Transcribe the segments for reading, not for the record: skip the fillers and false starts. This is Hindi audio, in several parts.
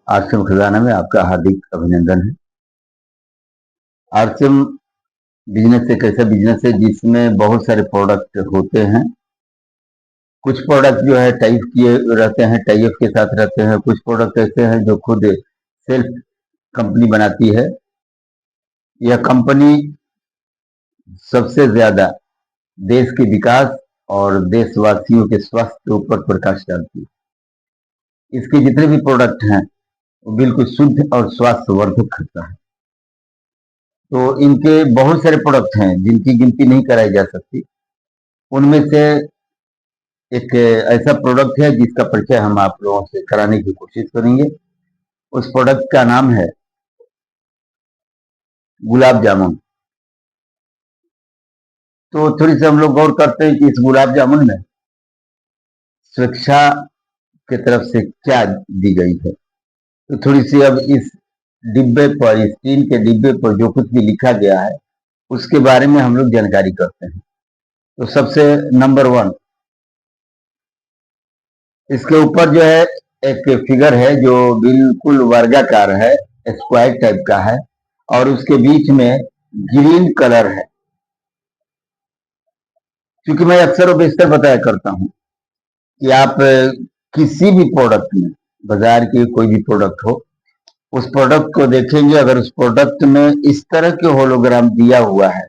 आरसीएम खजाना में आपका हार्दिक अभिनंदन है। आरसीएम बिजनेस एक ऐसा बिजनेस है जिसमें बहुत सारे प्रोडक्ट होते हैं। कुछ प्रोडक्ट जो है टाइप किए रहते हैं, टाइप के साथ रहते हैं। कुछ प्रोडक्ट ऐसे हैं जो खुद सेल्फ कंपनी बनाती है। यह कंपनी सबसे ज्यादा देश के विकास और देशवासियों के स्वास्थ्य के ऊपर प्रकाश डालती है। इसके जितने भी प्रोडक्ट हैं वो बिल्कुल शुद्ध और स्वास्थ्यवर्धक होता है। तो इनके बहुत सारे प्रोडक्ट हैं जिनकी गिनती नहीं कराई जा सकती। उनमें से एक ऐसा प्रोडक्ट है जिसका परिचय हम आप लोगों से कराने की कोशिश करेंगे। उस प्रोडक्ट का नाम है गुलाब जामुन। तो थोड़ी सी हम लोग गौर करते हैं कि इस गुलाब जामुन में सुरक्षा की तरफ से क्या दी गई है। तो थोड़ी सी अब इस डिब्बे पर, इस टीन के डिब्बे पर जो कुछ भी लिखा गया है उसके बारे में हम लोग जानकारी करते हैं। तो सबसे नंबर 1, इसके ऊपर जो है एक फिगर है जो बिल्कुल वर्गाकार है, स्क्वायर टाइप का है, और उसके बीच में ग्रीन कलर है। क्योंकि मैं अक्सर और बेशतर बताया करता हूं कि आप किसी भी प्रोडक्ट में, बाजार के कोई भी प्रोडक्ट हो, उस प्रोडक्ट को देखेंगे, अगर उस प्रोडक्ट में इस तरह के होलोग्राम दिया हुआ है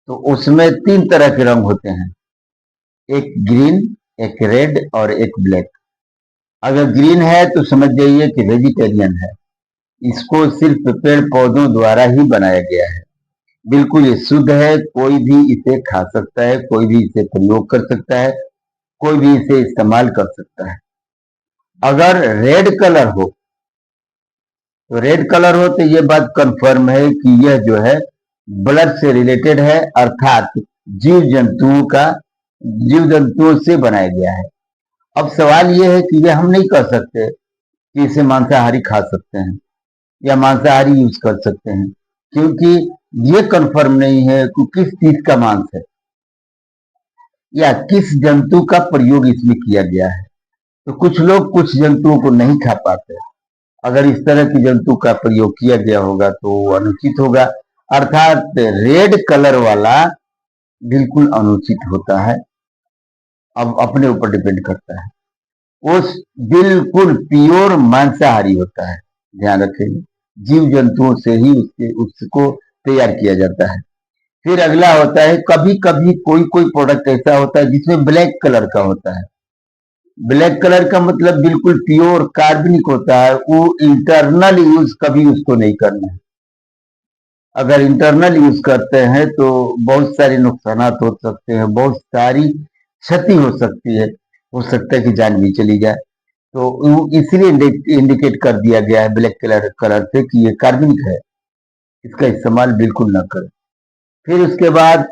तो उसमें 3 तरह के रंग होते हैं, एक ग्रीन, एक रेड और एक ब्लैक। अगर ग्रीन है तो समझ जाइए कि वेजिटेरियन है, इसको सिर्फ पेड़ पौधों द्वारा ही बनाया गया है, बिल्कुल ये शुद्ध है, कोई भी इसे खा सकता है, कोई भी इसे प्रयोग कर सकता है, कोई भी इसे इस्तेमाल कर सकता है। अगर रेड कलर हो तो ये बात कंफर्म है कि यह जो है ब्लड से रिलेटेड है, अर्थात जीव जंतुओं से बनाया गया है। अब सवाल यह है कि यह हम नहीं कर सकते कि इसे मांसाहारी खा सकते हैं या मांसाहारी यूज कर सकते हैं, क्योंकि ये कंफर्म नहीं है कि किस चीज का मांस है या किस जंतु का प्रयोग इसमें किया गया है। तो कुछ लोग कुछ जंतुओं को नहीं खा पाते। अगर इस तरह की जंतु का प्रयोग किया गया होगा तो वो अनुचित होगा, अर्थात रेड कलर वाला बिल्कुल अनुचित होता है। अब अपने ऊपर डिपेंड करता है, उस बिल्कुल प्योर मांसाहारी होता है, ध्यान रखेंगे, जीव जंतुओं से ही उसको तैयार किया जाता है। फिर अगला होता है, कभी कभी कोई कोई प्रोडक्ट ऐसा होता है जिसमें ब्लैक कलर का होता है। ब्लैक कलर का मतलब बिल्कुल प्योर कार्बनिक होता है, वो इंटरनल यूज कभी उसको नहीं करना है। अगर इंटरनल यूज करते हैं तो बहुत सारे नुकसान हो सकते हैं, बहुत सारी क्षति हो सकती है, हो सकता है कि जान भी चली जाए। तो इसलिए इंडिकेट कर दिया गया है ब्लैक कलर से कि ये कार्बनिक है, इसका इस्तेमाल बिल्कुल ना करें। फिर उसके बाद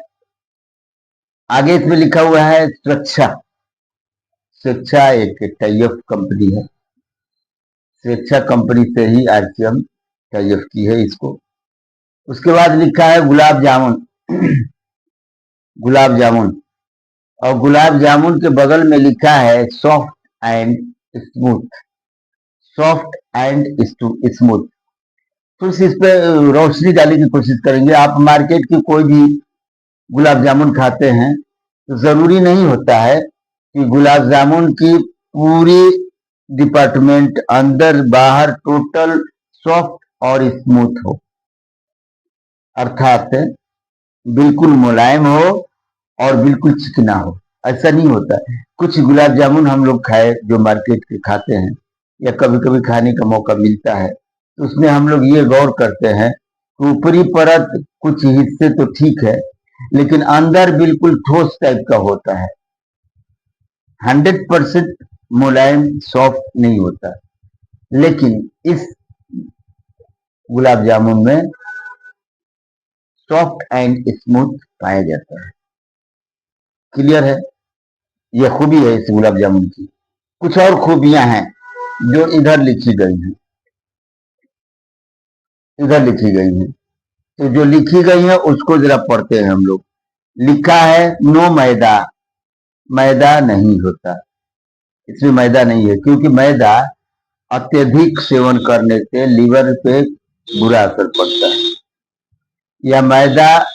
आगे इसमें लिखा हुआ है स्वेच्छा। स्वेच्छा एक टाइप कंपनी है, स्वेच्छा कंपनी से ही आरसीएम टाइप की है इसको। उसके बाद लिखा है गुलाब जामुन। गुलाब जामुन, और गुलाब जामुन के बगल में लिखा है soft and smooth. Soft and smooth. तो इस पे रोशनी डालने की कोशिश करेंगे। आप मार्केट की कोई भी गुलाब जामुन खाते हैं तो जरूरी नहीं होता है कि गुलाब जामुन की पूरी डिपार्टमेंट अंदर बाहर टोटल सॉफ्ट और स्मूथ हो, अर्थात बिल्कुल मुलायम हो और बिल्कुल चिकना हो। ऐसा नहीं होता। कुछ गुलाब जामुन हम लोग खाए जो मार्केट के खाते हैं या कभी कभी खाने का मौका मिलता है, तो उसमें हम लोग ये गौर करते हैं कि ऊपरी परत कुछ हिस्से तो ठीक है, लेकिन अंदर बिल्कुल ठोस टाइप का होता है, 100% मुलायम सॉफ्ट नहीं होता। लेकिन इस गुलाब जामुन में सॉफ्ट एंड स्मूथ पाया जाता है। क्लियर है? यह खूबी है इस गुलाब जामुन की। कुछ और खूबियां हैं जो इधर लिखी गई हैं, इधर लिखी गई हैं। तो जो लिखी गई है उसको जरा पढ़ते हैं हम लोग। लिखा है नो मैदा, मैदा नहीं होता। इसमें मैदा नहीं है, क्योंकि मैदा अत्यधिक सेवन करने से लीवर पे बुरा असर पड़ता है। या मैदा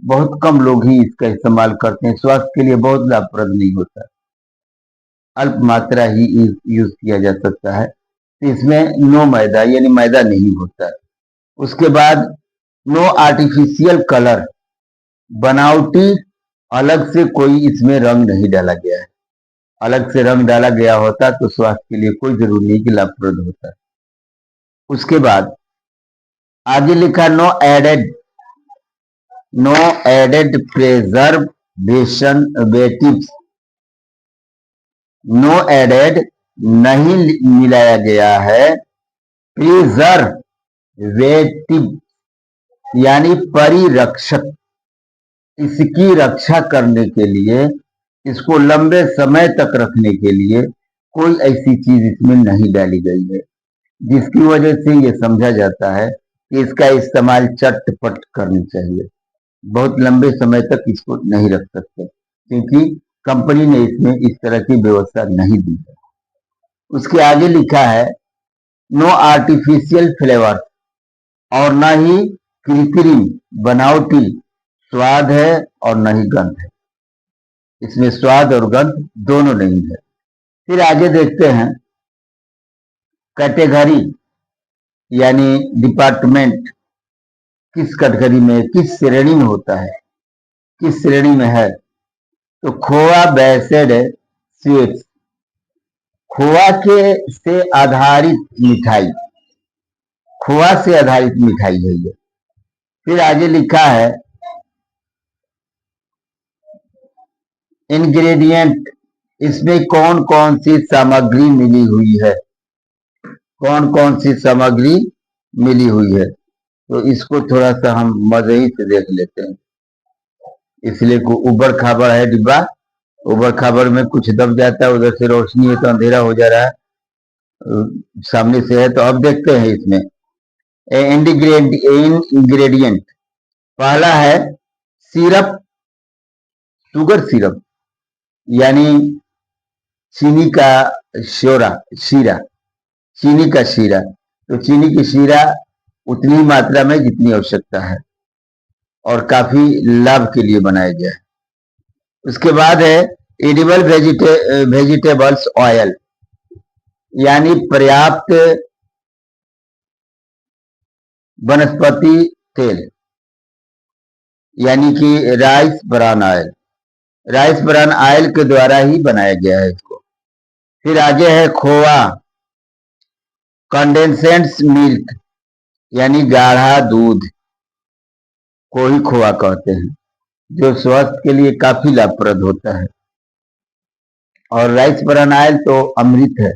बहुत कम लोग ही इसका इस्तेमाल करते हैं, स्वास्थ्य के लिए बहुत लाभप्रद नहीं होता, अल्प मात्रा ही यूज किया जा सकता है। तो इसमें नो मैदा यानी मैदा नहीं होता है। उसके बाद नो आर्टिफिशियल कलर, बनावटी अलग से कोई इसमें रंग नहीं डाला गया है। अलग से रंग डाला गया होता तो स्वास्थ्य के लिए कोई जरूरी नहीं कि लाभप्रद होता है। उसके बाद आगे लिखा no added preservatives, no added नहीं मिलाया गया है प्रिजर्वेटिव यानी परिरक्षक, इसकी रक्षा करने के लिए, इसको लंबे समय तक रखने के लिए कोई ऐसी चीज इसमें नहीं डाली गई है, जिसकी वजह से ये समझा जाता है कि इसका इस्तेमाल चटपट करनी चाहिए। बहुत लंबे समय तक इसको नहीं रख सकते, क्योंकि कंपनी ने इसमें इस तरह की व्यवस्था नहीं दी है। उसके आगे लिखा है नो आर्टिफिशियल फ्लेवर, और न ही कृत्रिम बनावटी स्वाद है और न ही गंध है। इसमें स्वाद और गंध दोनों नहीं है। फिर आगे देखते हैं कैटेगरी यानी डिपार्टमेंट, किस कैटेगरी में, किस श्रेणी में होता है, किस श्रेणी में है। तो खोआ बेस्ड स्वीट्स, खोआ के से आधारित मिठाई, खोआ से आधारित मिठाई है ये। फिर आगे लिखा है इंग्रेडिएंट, इसमें कौन कौन सी सामग्री मिली हुई है, कौन कौन सी सामग्री मिली हुई है। तो इसको थोड़ा सा हम मजे ही से देख लेते हैं। इसलिए को उबड़ खाबड़ है डिब्बा, उबड़ खाबड़ में कुछ दब जाता है, उधर से रोशनी है तो अंधेरा हो जा रहा है, सामने से है। तो अब देखते हैं इसमें इंग्रेडिएंट, पहला है सिरप, शुगर सिरप यानी चीनी का शीरा, चीनी का शीरा। तो चीनी की शीरा उतनी मात्रा में जितनी आवश्यकता है और काफी लाभ के लिए बनाया गया है। उसके बाद है एडिबल वेजिटेबल्स ऑयल, यानी पर्याप्त वनस्पति तेल, यानी कि rice bran oil, rice bran oil के द्वारा ही बनाया गया है इसको। फिर आगे है खोआ, कंडेंसेंट्स मिल्क यानी गाढ़ा दूध को ही खोआ कहते हैं, जो स्वास्थ्य के लिए काफी लाभप्रद होता है। और राइस ब्रान ऑयल तो अमृत है,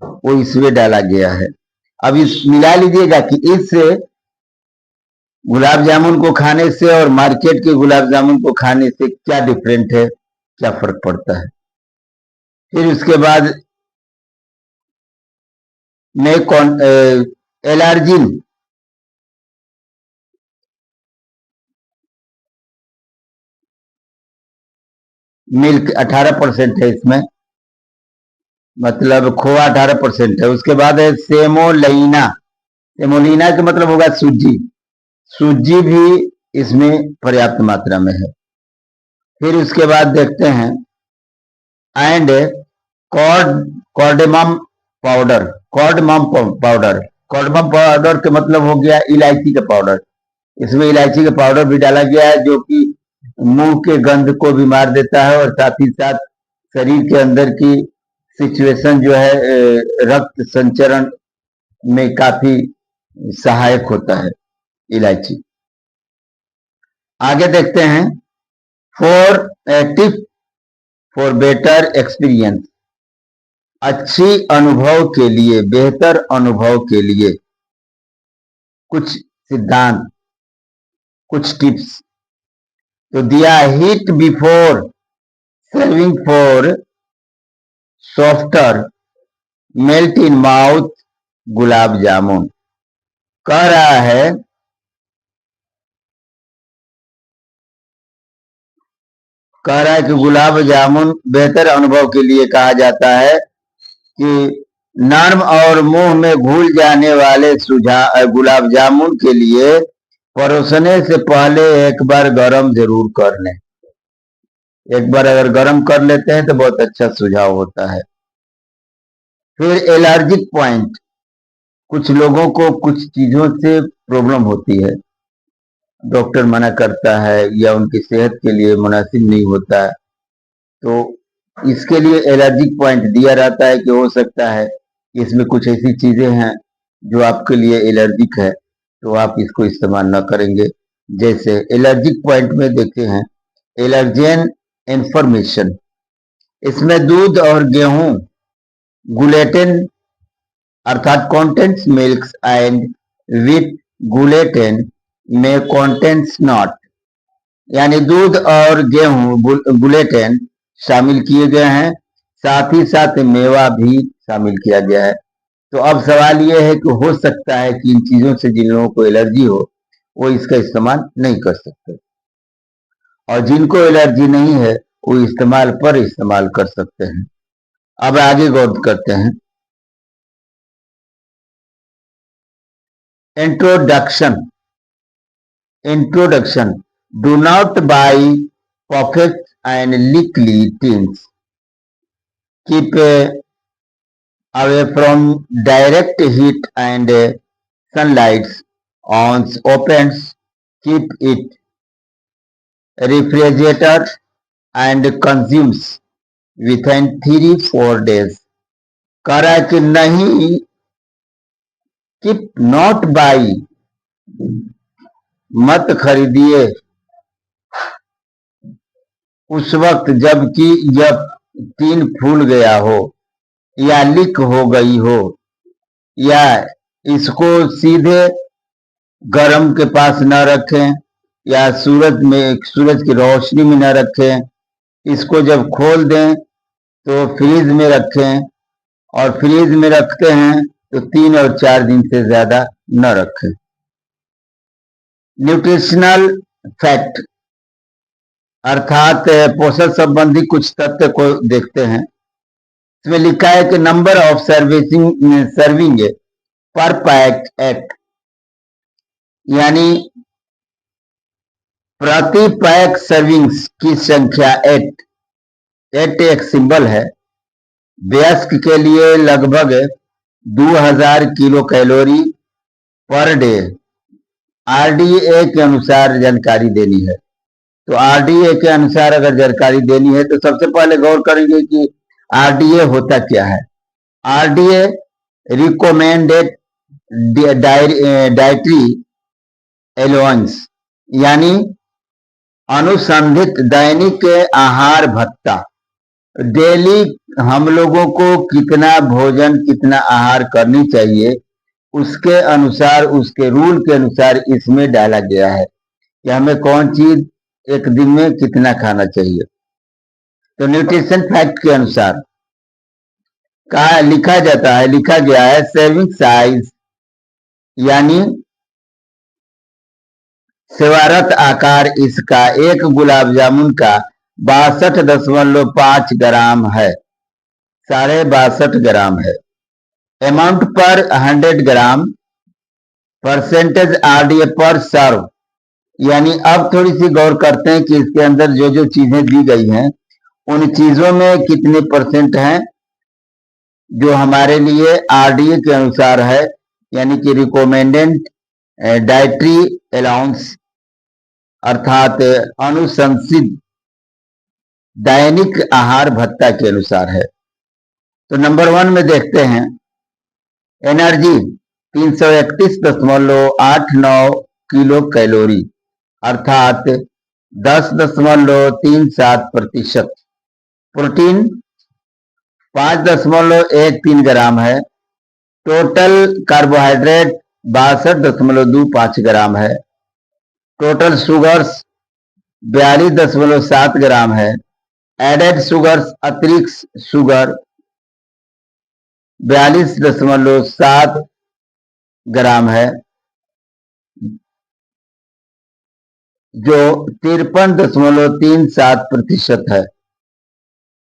वो इसमें डाला गया है। अब इस मिला लीजिएगा कि इस गुलाब जामुन को खाने से और मार्केट के गुलाब जामुन को खाने से क्या डिफरेंट है, क्या फर्क पड़ता है। फिर उसके बाद में कौन एलर्जिन, मिल्क 18% है इसमें, मतलब खोआ 18% है। उसके बाद है सेमोलिना, सेमोलिना का मतलब होगा सूजी, सूजी भी इसमें पर्याप्त मात्रा में है। फिर उसके बाद देखते हैं एंड कॉर्डेमम पाउडर, कॉर्डमम पाउडर, कॉर्डमम पाउडर का मतलब हो गया इलायची का पाउडर। इसमें इलायची का पाउडर भी डाला गया है, जो कि मुंह के गंध को भी मार देता है और साथ ही साथ शरीर के अंदर की सिचुएशन जो है रक्त संचरण में काफी सहायक होता है इलायची। आगे देखते हैं for tip for better experience, अच्छी अनुभव के लिए, बेहतर अनुभव के लिए कुछ सिद्धांत, कुछ टिप्स। तो दिया heat before serving for softer melt in mouth gulab jamun, कह रहा है कह रहा है कि गुलाब जामुन बेहतर अनुभव के लिए कहा जाता है कि नर्म और मुंह में घुल जाने वाले गुलाब जामुन के लिए परोसने से पहले एक बार गरम जरूर कर लें। एक बार अगर गरम कर लेते हैं तो बहुत अच्छा सुझाव होता है। फिर एलर्जिक पॉइंट, कुछ लोगों को कुछ चीजों से प्रॉब्लम होती है, डॉक्टर मना करता है या उनकी सेहत के लिए मुनासिब नहीं होता है, तो इसके लिए एलर्जिक पॉइंट दिया रहता है कि हो सकता है कि इसमें कुछ ऐसी चीजें हैं जो आपके लिए एलर्जिक है, तो आप इसको इस्तेमाल न करेंगे। जैसे एलर्जिक पॉइंट में देखते हैं एलर्जेन इन्फॉर्मेशन, इसमें दूध और गेहूं गुलेटेन अर्थात कॉन्टेंट्स मिल्क एंड विथ गुलेटेन में कॉन्टेंट्स नॉट, यानी दूध और गेहूं गुलेटेन शामिल किए गए हैं, साथ ही साथ मेवा भी शामिल किया गया है। तो अब सवाल यह है कि हो सकता है कि इन चीजों से जिन लोगों को एलर्जी हो वो इसका इस्तेमाल नहीं कर सकते, और जिनको एलर्जी नहीं है वो इस्तेमाल कर सकते हैं। अब आगे गौर करते हैं। Introduction. Introduction, do not buy perfect and likely tins, keep away from direct heat and sunlight on opens, keep it refrigerator and consumes within 3-4 days। कह रहा है कि नहीं, कीप नॉट बाई, मत खरीदिए उस वक्त जबकि जब टीन फूल गया हो या लीक हो गई हो, या इसको सीधे गर्म के पास न रखें या सूरज की रोशनी में न रखें। इसको जब खोल दें तो फ्रीज में रखें, और फ्रीज में रखते हैं तो 3 और 4 दिन से ज्यादा न रखें। न्यूट्रिशनल फैक्ट अर्थात पोषण संबंधी कुछ तथ्य को देखते हैं। इसमें लिखा है कि नंबर ऑफ सर्विंग पर पैक एट, यानी प्रति पैक सर्विंग्स की संख्या 8 एक सिंबल है। वयस्क के लिए लगभग 2000 kilo calorie per day RDA के अनुसार जानकारी देनी है। तो आरडीए के अनुसार अगर जानकारी देनी है तो सबसे पहले गौर करेंगे कि आरडीए होता क्या है। आरडीए रिकमेंडेड डाइटरी एलोवेंस, यानी अनुसंधित दैनिक आहार भत्ता। डेली हम लोगों को कितना भोजन कितना आहार करनी चाहिए उसके अनुसार, उसके रूल के अनुसार इसमें डाला गया है कि हमें कौन चीज एक दिन में कितना खाना चाहिए। तो न्यूट्रिशन फैक्ट के अनुसार कहा लिखा गया है सर्विंग साइज, यानी सेवारत आकार इसका एक गुलाब जामुन का 62.5 ग्राम है, 62.5 ग्राम है। अमाउंट पर 100 ग्राम, परसेंटेज आरडीए पर सर्व, यानी अब थोड़ी सी गौर करते हैं कि इसके अंदर जो जो चीजें दी गई हैं उन चीजों में कितने परसेंट हैं जो हमारे लिए आरडीए के अनुसार है, यानी कि रिकमेंडेड डाइटरी अलाउंस अर्थात अनुशंसित दैनिक आहार भत्ता के अनुसार है। तो नंबर 1 में देखते हैं एनर्जी 331.89 किलो कैलोरी अर्थात 10.37%। प्रोटीन 5.13 ग्राम है। टोटल कार्बोहाइड्रेट 62.25 ग्राम है। टोटल शुगर्स 42.7 ग्राम है। एडेड शुगर्स अतिरिक्त शुगर 42.7 ग्राम है। जो 53.37% है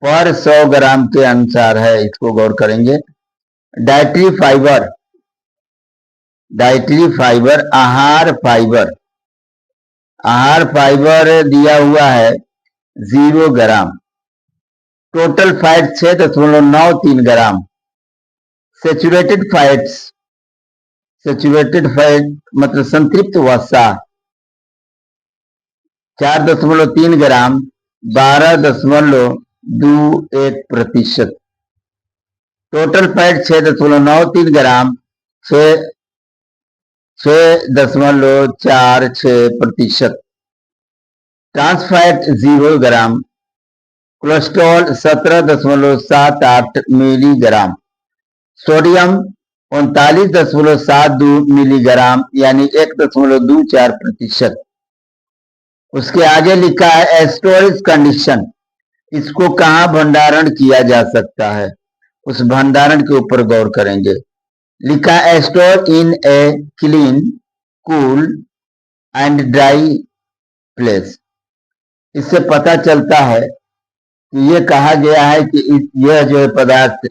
पर 100 ग्राम के अनुसार है। इसको गौर करेंगे। डाइटरी फाइबर, आहार फाइबर दिया हुआ है 0 gram. Total fat 6.93 gram. Saturated fat मतलब संतृप्त वसा 4.3 gram, 12.21%। Total fat 6.93 gram, 6.46%। Trans fat 0 gram. Cholesterol 17.78 milligram. Sodium 39.72 milligram यानी 1.24%। उसके आगे लिखा है स्टोरेज कंडीशन, इसको कहां भंडारण किया जा सकता है, उस भंडारण के ऊपर गौर करेंगे। लिखा है store in a clean, cool and dry place. इससे पता चलता है कि ये कहा गया है कि यह जो पदार्थ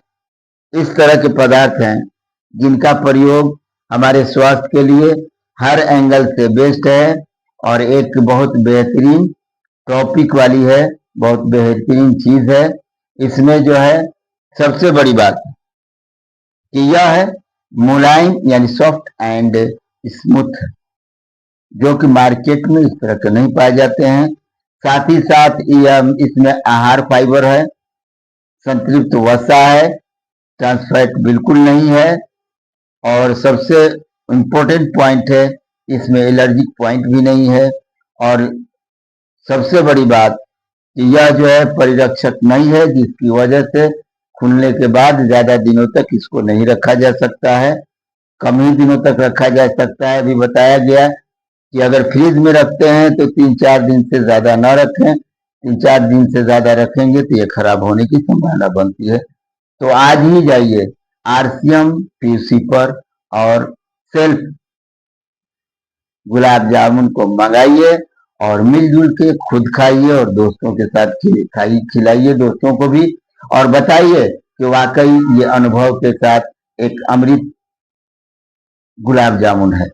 इस तरह के पदार्थ हैं जिनका प्रयोग हमारे स्वास्थ्य के लिए हर एंगल से बेस्ट है और एक बहुत बेहतरीन टॉपिक वाली है, बहुत बेहतरीन चीज है। इसमें जो है सबसे बड़ी बात कि यह है मुलायम यानी सॉफ्ट एंड स्मूथ, जो कि मार्केट में इस तरह के नहीं पाए जाते हैं। साथ ही साथ इसमें आहार फाइबर है, संतृप्त वसा है, ट्रांस फैट बिल्कुल नहीं है और सबसे इम्पोर्टेंट पॉइंट है इसमें एलर्जिक पॉइंट भी नहीं है। और सबसे बड़ी बात कि यह जो है परिरक्षक नहीं है, जिसकी वजह से खुलने के बाद ज्यादा दिनों तक इसको नहीं रखा जा सकता है, कम ही दिनों तक रखा जा सकता है। अभी बताया गया कि अगर फ्रिज में रखते हैं तो 3-4 दिन से ज्यादा न रखें, 3-4 दिन से ज्यादा रखेंगे तो ये खराब होने की संभावना बनती है। तो आज ही जाइए आरसीएम पीयूसी पर और सेल्फ गुलाब जामुन को मंगाइए और मिलजुल के खुद खाइए और दोस्तों के साथ खिलाइए दोस्तों को भी, और बताइए कि वाकई ये अनुभव के साथ एक अमृत गुलाब जामुन है।